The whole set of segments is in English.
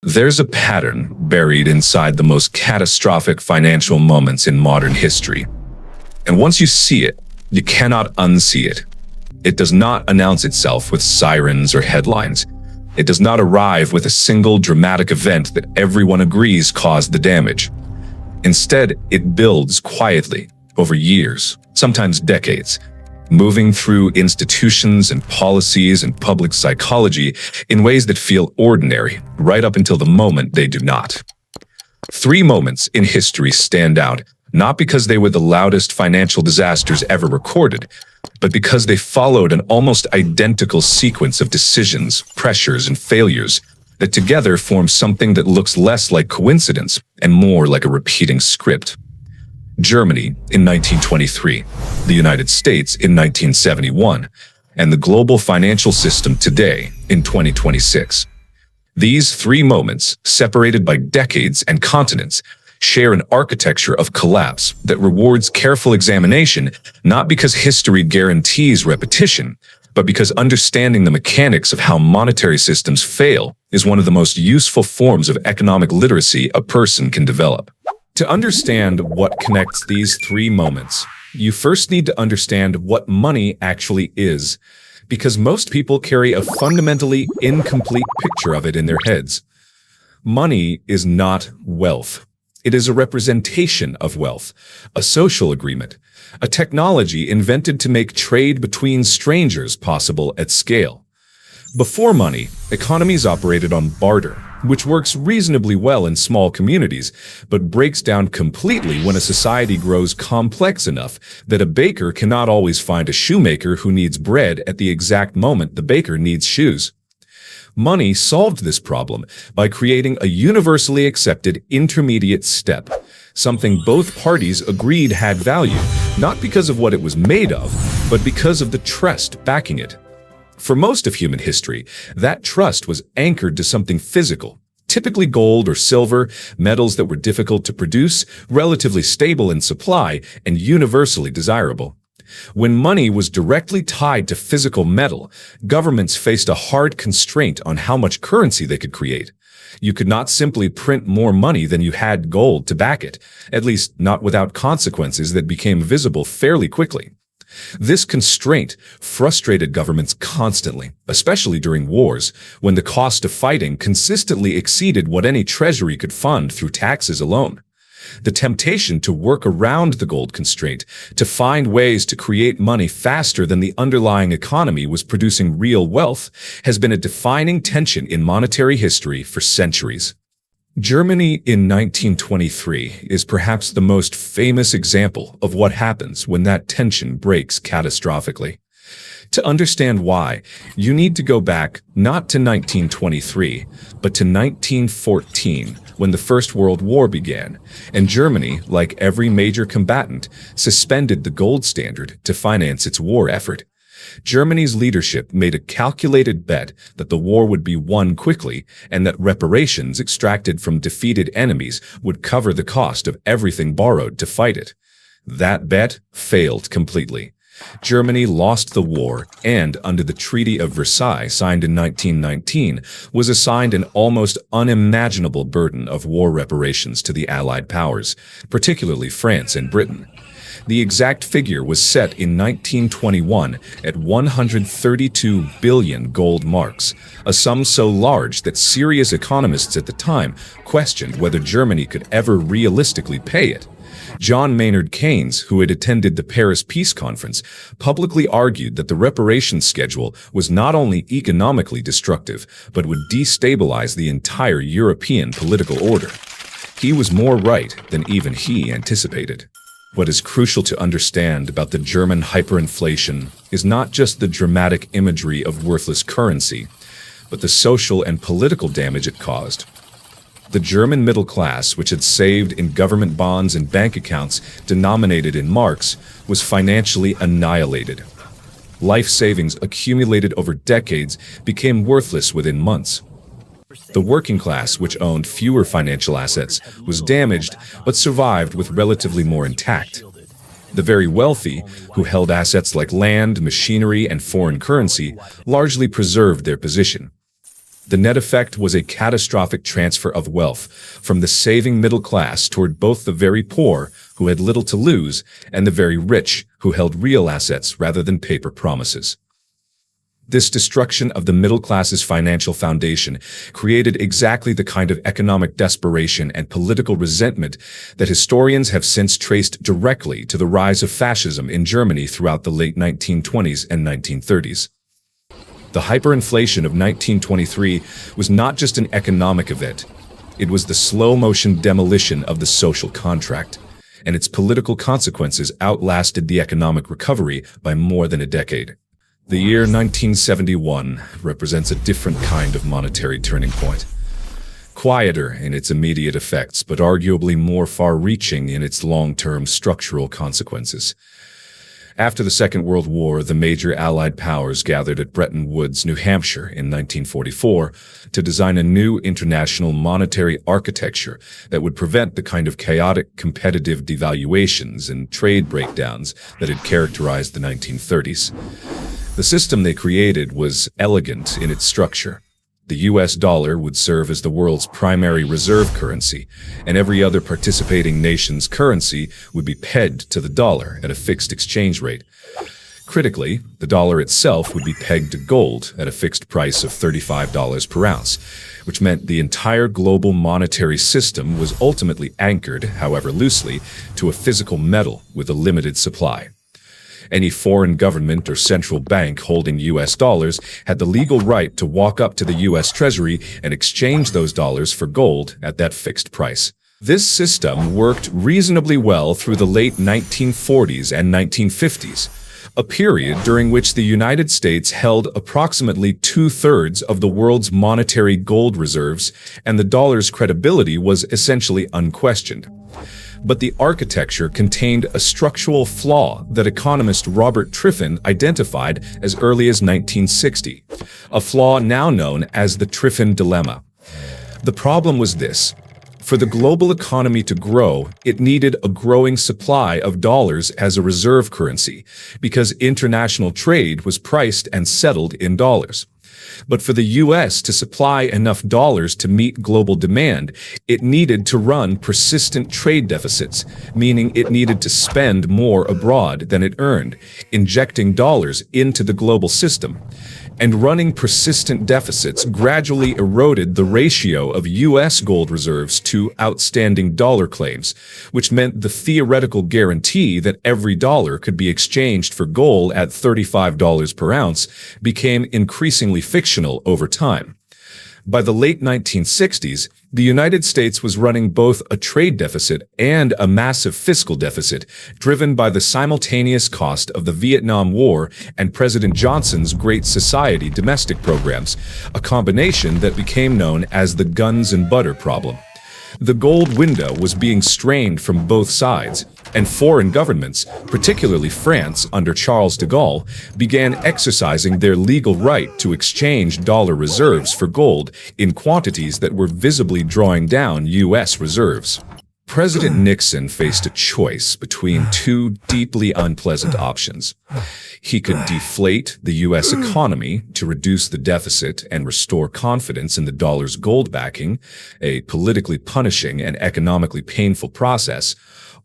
There's a pattern buried inside the most catastrophic financial moments in modern history. And once you see it, you cannot unsee it. It does not announce itself with sirens or headlines. It does not arrive with a single dramatic event that everyone agrees caused the damage. Instead, it builds quietly over years, sometimes decades, moving through institutions and policies and public psychology in ways that feel ordinary, right up until the moment they do not. 3 moments in history stand out, not because they were the loudest financial disasters ever recorded, but because they followed an almost identical sequence of decisions, pressures, and failures that together form something that looks less like coincidence and more like a repeating script. Germany in 1923, the United States in 1971, and the global financial system today in 2026. These 3 moments, separated by decades and continents, share an architecture of collapse that rewards careful examination, not because history guarantees repetition, but because understanding the mechanics of how monetary systems fail is one of the most useful forms of economic literacy a person can develop. To understand what connects these 3 moments, you first need to understand what money actually is, because most people carry a fundamentally incomplete picture of it in their heads. Money is not wealth. It is a representation of wealth, a social agreement, a technology invented to make trade between strangers possible at scale. Before money, economies operated on barter, which works reasonably well in small communities, but breaks down completely when a society grows complex enough that a baker cannot always find a shoemaker who needs bread at the exact moment the baker needs shoes. Money solved this problem by creating a universally accepted intermediate step, something both parties agreed had value, not because of what it was made of, but because of the trust backing it. For most of human history, that trust was anchored to something physical, typically gold or silver, metals that were difficult to produce, relatively stable in supply, and universally desirable. When money was directly tied to physical metal, governments faced a hard constraint on how much currency they could create. You could not simply print more money than you had gold to back it, at least not without consequences that became visible fairly quickly. This constraint frustrated governments constantly, especially during wars, when the cost of fighting consistently exceeded what any treasury could fund through taxes alone. The temptation to work around the gold constraint, to find ways to create money faster than the underlying economy was producing real wealth, has been a defining tension in monetary history for centuries. Germany in 1923 is perhaps the most famous example of what happens when that tension breaks catastrophically. To understand why, you need to go back not to 1923, but to 1914, when the First World War began, and Germany, like every major combatant, suspended the gold standard to finance its war effort. Germany's leadership made a calculated bet that the war would be won quickly and that reparations extracted from defeated enemies would cover the cost of everything borrowed to fight it. That bet failed completely. Germany lost the war and, under the Treaty of Versailles signed in 1919, was assigned an almost unimaginable burden of war reparations to the Allied powers, particularly France and Britain. The exact figure was set in 1921 at 132 billion gold marks, a sum so large that serious economists at the time questioned whether Germany could ever realistically pay it. John Maynard Keynes, who had attended the Paris Peace Conference, publicly argued that the reparations schedule was not only economically destructive, but would destabilize the entire European political order. He was more right than even he anticipated. What is crucial to understand about the German hyperinflation is not just the dramatic imagery of worthless currency, but the social and political damage it caused. The German middle class, which had saved in government bonds and bank accounts denominated in marks, was financially annihilated. Life savings accumulated over decades became worthless within months. The working class, which owned fewer financial assets, was damaged but survived with relatively more intact. The very wealthy, who held assets like land, machinery, and foreign currency, largely preserved their position. The net effect was a catastrophic transfer of wealth from the saving middle class toward both the very poor, who had little to lose, and the very rich, who held real assets rather than paper promises. This destruction of the middle class's financial foundation created exactly the kind of economic desperation and political resentment that historians have since traced directly to the rise of fascism in Germany throughout the late 1920s and 1930s. The hyperinflation of 1923 was not just an economic event. It was the slow-motion demolition of the social contract, and its political consequences outlasted the economic recovery by more than a decade. The year 1971 represents a different kind of monetary turning point. Quieter in its immediate effects, but arguably more far-reaching in its long-term structural consequences. After the Second World War, the major Allied powers gathered at Bretton Woods, New Hampshire in 1944 to design a new international monetary architecture that would prevent the kind of chaotic competitive devaluations and trade breakdowns that had characterized the 1930s. The system they created was elegant in its structure. The US dollar would serve as the world's primary reserve currency, and every other participating nation's currency would be pegged to the dollar at a fixed exchange rate. Critically, the dollar itself would be pegged to gold at a fixed price of $35 per ounce, which meant the entire global monetary system was ultimately anchored, however loosely, to a physical metal with a limited supply. Any foreign government or central bank holding US dollars had the legal right to walk up to the US Treasury and exchange those dollars for gold at that fixed price. This system worked reasonably well through the late 1940s and 1950s, a period during which the United States held approximately two-thirds of the world's monetary gold reserves, and the dollar's credibility was essentially unquestioned. But the architecture contained a structural flaw that economist Robert Triffin identified as early as 1960, a flaw now known as the Triffin dilemma. The problem was this: for the global economy to grow, it needed a growing supply of dollars as a reserve currency, because international trade was priced and settled in dollars. But for the U.S. to supply enough dollars to meet global demand, it needed to run persistent trade deficits, meaning it needed to spend more abroad than it earned, injecting dollars into the global system. And running persistent deficits gradually eroded the ratio of U.S. gold reserves to outstanding dollar claims, which meant the theoretical guarantee that every dollar could be exchanged for gold at $35 per ounce became increasingly fictional over time. By the late 1960s, the United States was running both a trade deficit and a massive fiscal deficit, driven by the simultaneous cost of the Vietnam War and President Johnson's Great Society domestic programs, a combination that became known as the guns and butter problem. The gold window was being strained from both sides, and foreign governments, particularly France under Charles de Gaulle, began exercising their legal right to exchange dollar reserves for gold in quantities that were visibly drawing down U.S. reserves. President Nixon faced a choice between two deeply unpleasant options. He could deflate the U.S. economy to reduce the deficit and restore confidence in the dollar's gold backing, a politically punishing and economically painful process,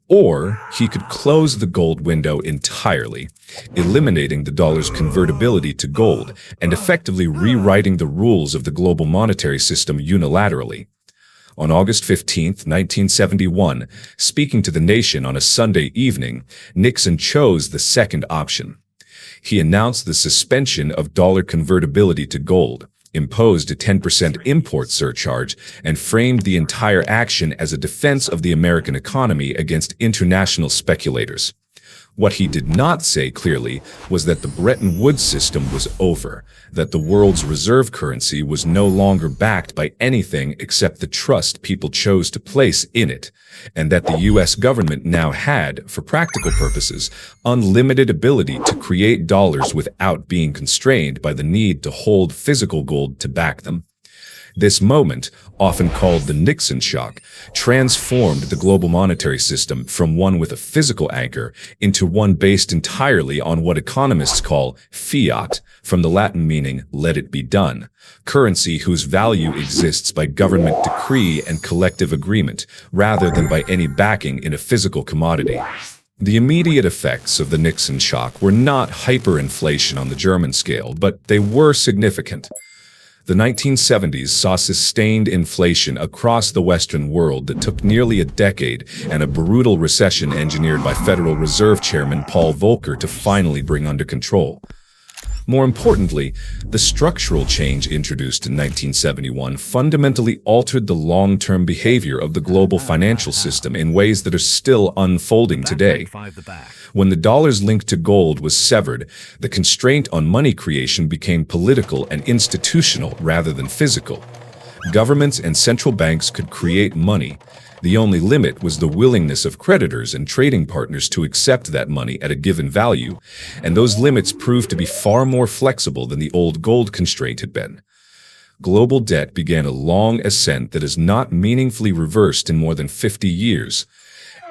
or he could close the gold window entirely, eliminating the dollar's convertibility to gold and effectively rewriting the rules of the global monetary system unilaterally. On August 15, 1971, speaking to the nation on a Sunday evening, Nixon chose the second option. He announced the suspension of dollar convertibility to gold, imposed a 10% import surcharge, and framed the entire action as a defense of the American economy against international speculators. What he did not say clearly was that the Bretton Woods system was over, that the world's reserve currency was no longer backed by anything except the trust people chose to place in it, and that the U.S. government now had, for practical purposes, unlimited ability to create dollars without being constrained by the need to hold physical gold to back them. This moment, often called the Nixon shock, transformed the global monetary system from one with a physical anchor into one based entirely on what economists call fiat, from the Latin meaning "let it be done," currency whose value exists by government decree and collective agreement, rather than by any backing in a physical commodity. The immediate effects of the Nixon shock were not hyperinflation on the German scale, but they were significant. The 1970s saw sustained inflation across the Western world that took nearly a decade and a brutal recession engineered by Federal Reserve Chairman Paul Volcker to finally bring under control. More importantly, the structural change introduced in 1971 fundamentally altered the long-term behavior of the global financial system in ways that are still unfolding today. When the dollar's link to gold was severed, the constraint on money creation became political and institutional rather than physical. Governments and central banks could create money. The only limit was the willingness of creditors and trading partners to accept that money at a given value, and those limits proved to be far more flexible than the old gold constraint had been. Global debt began a long ascent that has not meaningfully reversed in more than 50 years.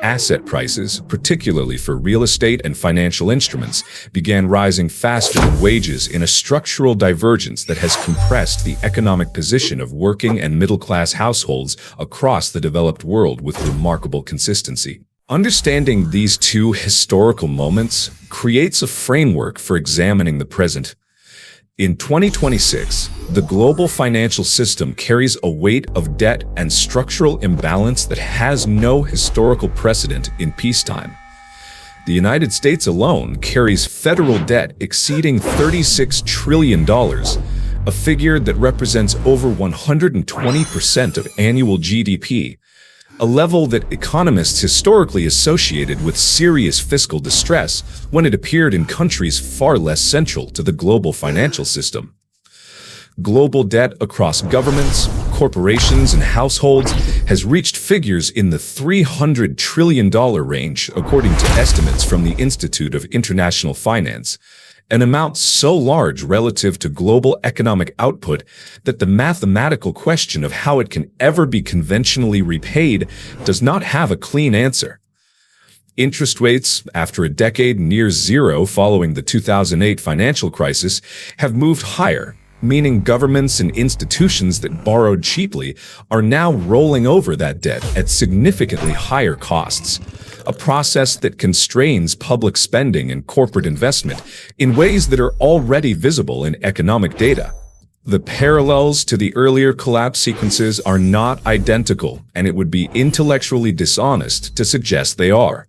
Asset prices, particularly for real estate and financial instruments, began rising faster than wages in a structural divergence that has compressed the economic position of working and middle-class households across the developed world with remarkable consistency. Understanding these two historical moments creates a framework for examining the present. In 2026, the global financial system carries a weight of debt and structural imbalance that has no historical precedent in peacetime. The United States alone carries federal debt exceeding $36 trillion, a figure that represents over 120% of annual GDP, a level that economists historically associated with serious fiscal distress when it appeared in countries far less central to the global financial system. Global debt across governments, corporations, and households has reached figures in the $300 trillion range, according to estimates from the Institute of International Finance, an amount so large relative to global economic output that the mathematical question of how it can ever be conventionally repaid does not have a clean answer. Interest rates, after a decade near zero following the 2008 financial crisis, have moved higher, meaning governments and institutions that borrowed cheaply are now rolling over that debt at significantly higher costs, a process that constrains public spending and corporate investment in ways that are already visible in economic data. The parallels to the earlier collapse sequences are not identical, and it would be intellectually dishonest to suggest they are.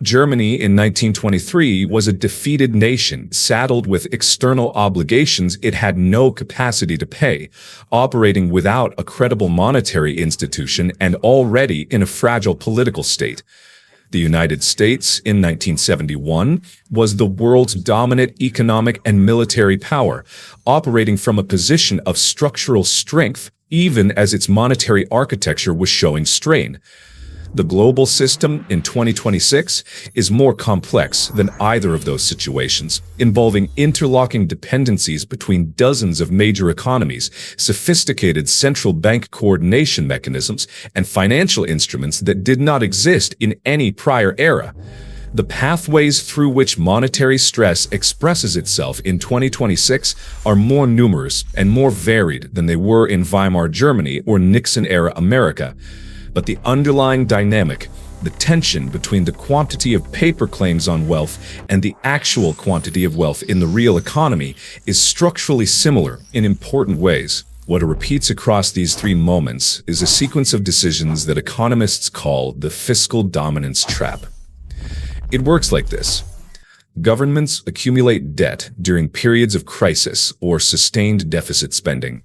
Germany in 1923 was a defeated nation saddled with external obligations it had no capacity to pay, operating without a credible monetary institution and already in a fragile political state. The United States in 1971 was the world's dominant economic and military power, operating from a position of structural strength even as its monetary architecture was showing strain. The global system in 2026 is more complex than either of those situations, involving interlocking dependencies between dozens of major economies, sophisticated central bank coordination mechanisms, and financial instruments that did not exist in any prior era. The pathways through which monetary stress expresses itself in 2026 are more numerous and more varied than they were in Weimar Germany or Nixon-era America. But the underlying dynamic, the tension between the quantity of paper claims on wealth and the actual quantity of wealth in the real economy, is structurally similar in important ways. What repeats across these three moments is a sequence of decisions that economists call the fiscal dominance trap. It works like this. Governments accumulate debt during periods of crisis or sustained deficit spending.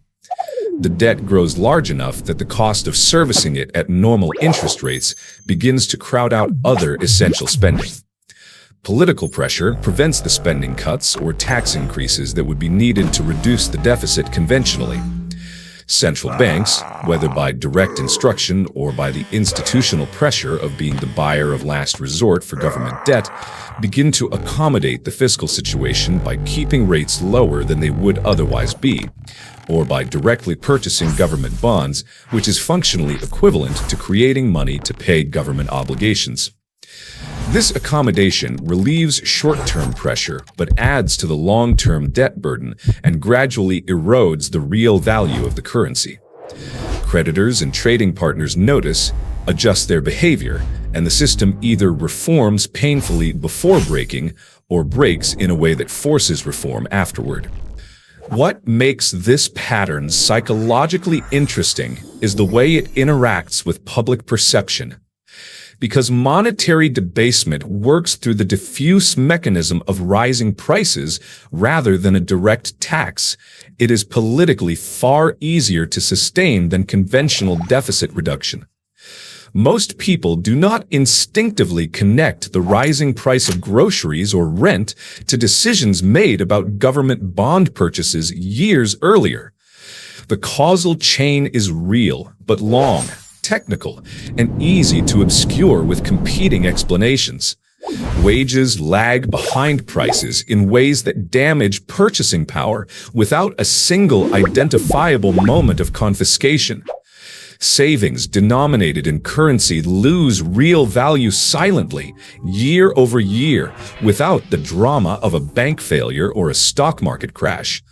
The debt grows large enough that the cost of servicing it at normal interest rates begins to crowd out other essential spending. Political pressure prevents the spending cuts or tax increases that would be needed to reduce the deficit conventionally. Central banks, whether by direct instruction or by the institutional pressure of being the buyer of last resort for government debt, begin to accommodate the fiscal situation by keeping rates lower than they would otherwise be. or by directly purchasing government bonds, which is functionally equivalent to creating money to pay government obligations. This accommodation relieves short-term pressure but adds to the long-term debt burden and gradually erodes the real value of the currency. Creditors and trading partners notice, adjust their behavior, and the system either reforms painfully before breaking or breaks in a way that forces reform afterward. What makes this pattern psychologically interesting is the way it interacts with public perception. Because monetary debasement works through the diffuse mechanism of rising prices rather than a direct tax, it is politically far easier to sustain than conventional deficit reduction. Most people do not instinctively connect the rising price of groceries or rent to decisions made about government bond purchases years earlier. The causal chain is real, but long, technical, and easy to obscure with competing explanations. Wages lag behind prices in ways that damage purchasing power without a single identifiable moment of confiscation. Savings denominated in currency lose real value silently, year over year, without the drama of a bank failure or a stock market crash.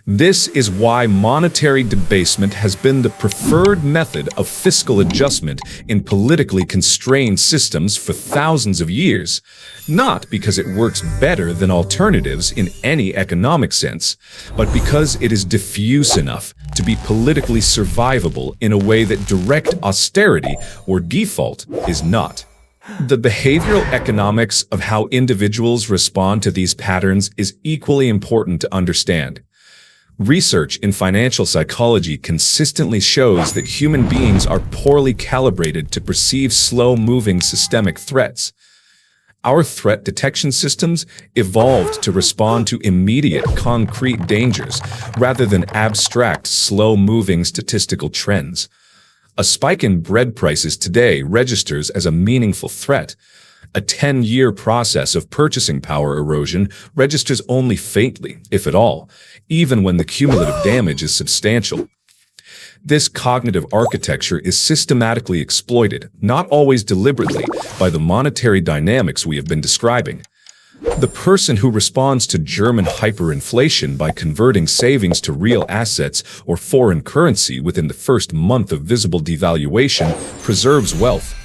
This is why monetary debasement has been the preferred method of fiscal adjustment in politically constrained systems for thousands of years, not because it works better than alternatives in any economic sense, but because it is diffuse enough to be politically survivable in a way that direct austerity or default is not. The behavioral economics of how individuals respond to these patterns is equally important to understand. Research in financial psychology consistently shows that human beings are poorly calibrated to perceive slow-moving systemic threats. Our threat detection systems evolved to respond to immediate, concrete dangers rather than abstract, slow-moving statistical trends. A spike in bread prices today registers as a meaningful threat. A 10-year process of purchasing power erosion registers only faintly, if at all, even when the cumulative damage is substantial. This cognitive architecture is systematically exploited, not always deliberately, by the monetary dynamics we have been describing. The person who responds to German hyperinflation by converting savings to real assets or foreign currency within the first month of visible devaluation preserves wealth.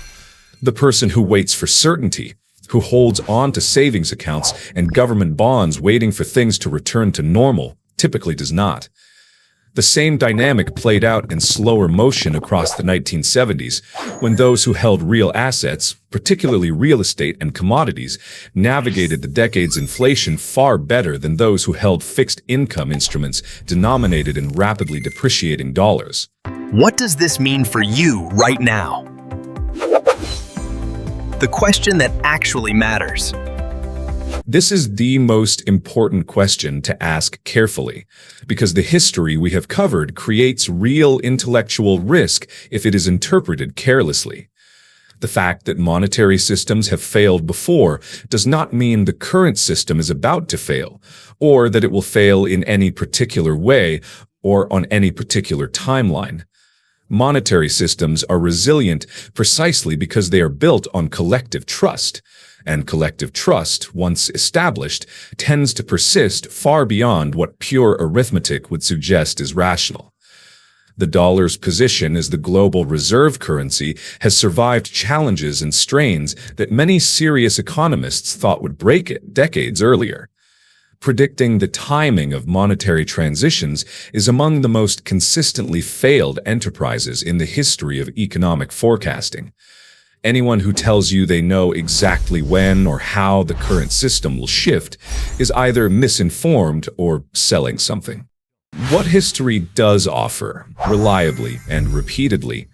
The person who waits for certainty, who holds on to savings accounts and government bonds waiting for things to return to normal, typically does not. The same dynamic played out in slower motion across the 1970s, when those who held real assets, particularly real estate and commodities, navigated the decade's inflation far better than those who held fixed income instruments denominated in rapidly depreciating dollars. What does this mean for you right now? The question that actually matters. This is the most important question to ask carefully, because the history we have covered creates real intellectual risk if it is interpreted carelessly. The fact that monetary systems have failed before does not mean the current system is about to fail, or that it will fail in any particular way or on any particular timeline. Monetary systems are resilient precisely because they are built on collective trust, and collective trust, once established, tends to persist far beyond what pure arithmetic would suggest is rational. The dollar's position as the global reserve currency has survived challenges and strains that many serious economists thought would break it decades earlier. Predicting the timing of monetary transitions is among the most consistently failed enterprises in the history of economic forecasting. Anyone who tells you they know exactly when or how the current system will shift is either misinformed or selling something. What history does offer, reliably and repeatedly,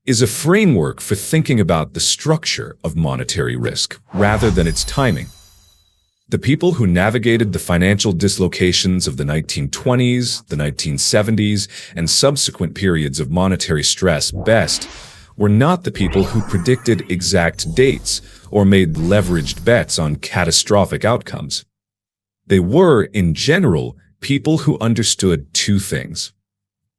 is a framework for thinking about the structure of monetary risk rather than its timing. The people who navigated the financial dislocations of the 1920s, the 1970s, and subsequent periods of monetary stress best were not the people who predicted exact dates or made leveraged bets on catastrophic outcomes. They were, in general, People who understood two things.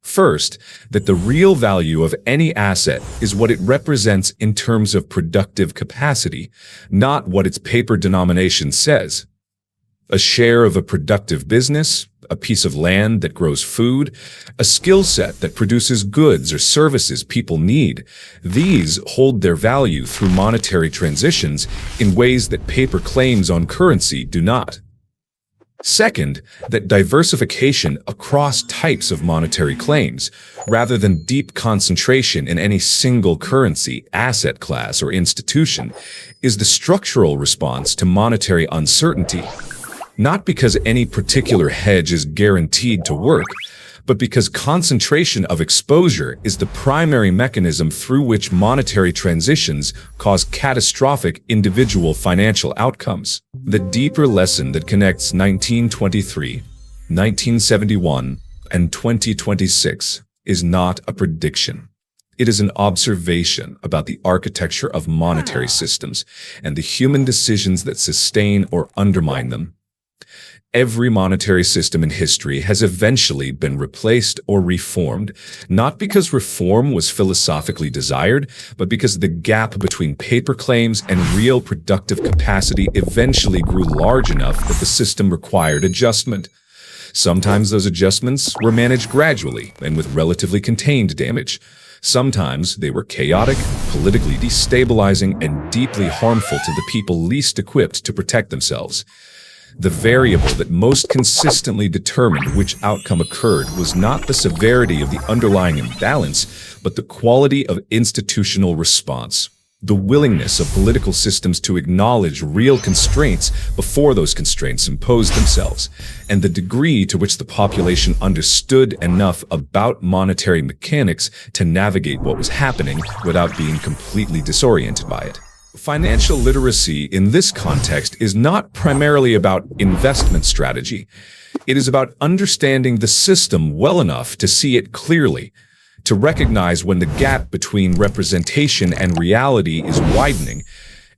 First, that the real value of any asset is what it represents in terms of productive capacity, not what its paper denomination says. A share of a productive business, a piece of land that grows food, a skill set that produces goods or services people need. These hold their value through monetary transitions in ways that paper claims on currency do not. Second, that diversification across types of monetary claims, rather than deep concentration in any single currency, asset class, or institution, is the structural response to monetary uncertainty. Not because any particular hedge is guaranteed to work, but because concentration of exposure is the primary mechanism through which monetary transitions cause catastrophic individual financial outcomes. The deeper lesson that connects 1923, 1971, and 2026 is not a prediction. It is an observation about the architecture of monetary systems and the human decisions that sustain or undermine them. Every monetary system in history has eventually been replaced or reformed, not because reform was philosophically desired, but because the gap between paper claims and real productive capacity eventually grew large enough that the system required adjustment. Sometimes those adjustments were managed gradually and with relatively contained damage. Sometimes they were chaotic, politically destabilizing, and deeply harmful to the people least equipped to protect themselves. The variable that most consistently determined which outcome occurred was not the severity of the underlying imbalance, but the quality of institutional response. The willingness of political systems to acknowledge real constraints before those constraints imposed themselves, and the degree to which the population understood enough about monetary mechanics to navigate what was happening without being completely disoriented by it. Financial literacy in this context is not primarily about investment strategy. It is about understanding the system well enough to see it clearly, to recognize when the gap between representation and reality is widening,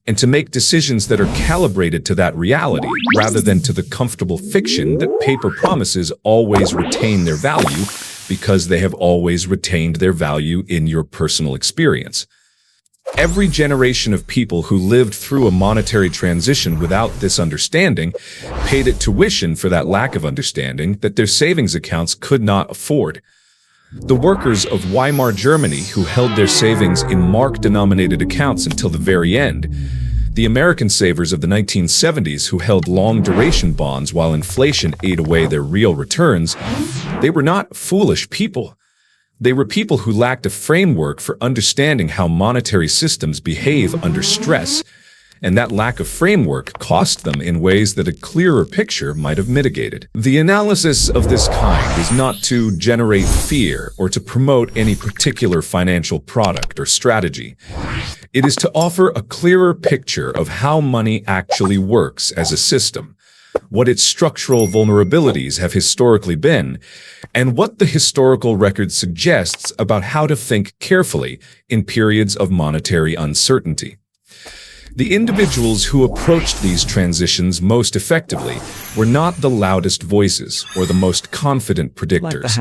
and to make decisions that are calibrated to that reality rather than to the comfortable fiction that paper promises always retain their value because they have always retained their value in your personal experience. Every generation of people who lived through a monetary transition without this understanding paid it tuition for that lack of understanding that their savings accounts could not afford. The workers of Weimar Germany who held their savings in mark-denominated accounts until the very end, the American savers of the 1970s who held long-duration bonds while inflation ate away their real returns, they were not foolish people. They were people who lacked a framework for understanding how monetary systems behave under stress, and that lack of framework cost them in ways that a clearer picture might have mitigated. The analysis of this kind is not to generate fear or to promote any particular financial product or strategy. It is to offer a clearer picture of how money actually works as a system, what its structural vulnerabilities have historically been, and what the historical record suggests about how to think carefully in periods of monetary uncertainty. The individuals who approached these transitions most effectively were not the loudest voices or the most confident predictors.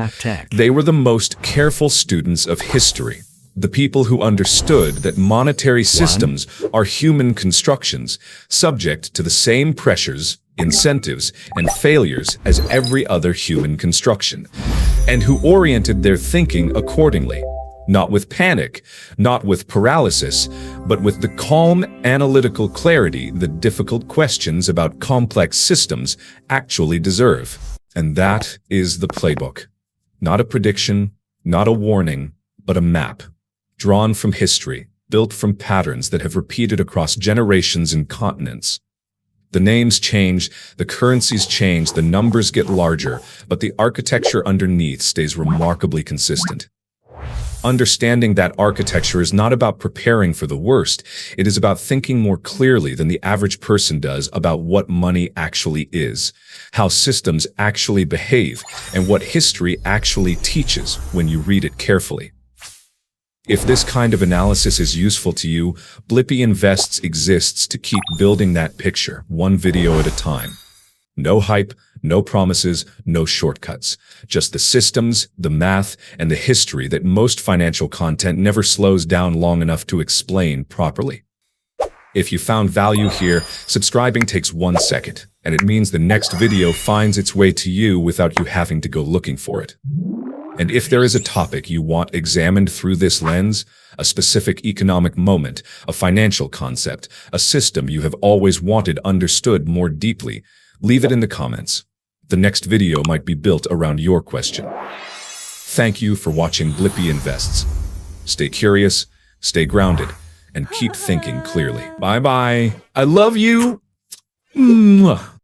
They were the most careful students of history. The people who understood that monetary systems are human constructions, subject to the same pressures, incentives, and failures as every other human construction, and who oriented their thinking accordingly, not with panic, not with paralysis, but with the calm, analytical clarity that difficult questions about complex systems actually deserve. And that is the playbook. Not a prediction, not a warning, but a map, drawn from history, built from patterns that have repeated across generations and continents. The names change, the currencies change, the numbers get larger, but the architecture underneath stays remarkably consistent. Understanding that architecture is not about preparing for the worst. It is about thinking more clearly than the average person does about what money actually is, how systems actually behave, and what history actually teaches when you read it carefully. If this kind of analysis is useful to you, Blippi Invests exists to keep building that picture, one video at a time. No hype, No promises, no shortcuts. Just the systems, the math, and the history that most financial content never slows down long enough to explain properly. If you found value here, subscribing takes 1 second, and it means the next video finds its way to you without you having to go looking for it. And if there is a topic you want examined through this lens, a specific economic moment, a financial concept, a system you have always wanted understood more deeply, leave it in the comments. The next video might be built around your question. Thank you for watching Blippi Invests. Stay curious, stay grounded, and keep thinking clearly. Bye-bye. I love you. Mwah.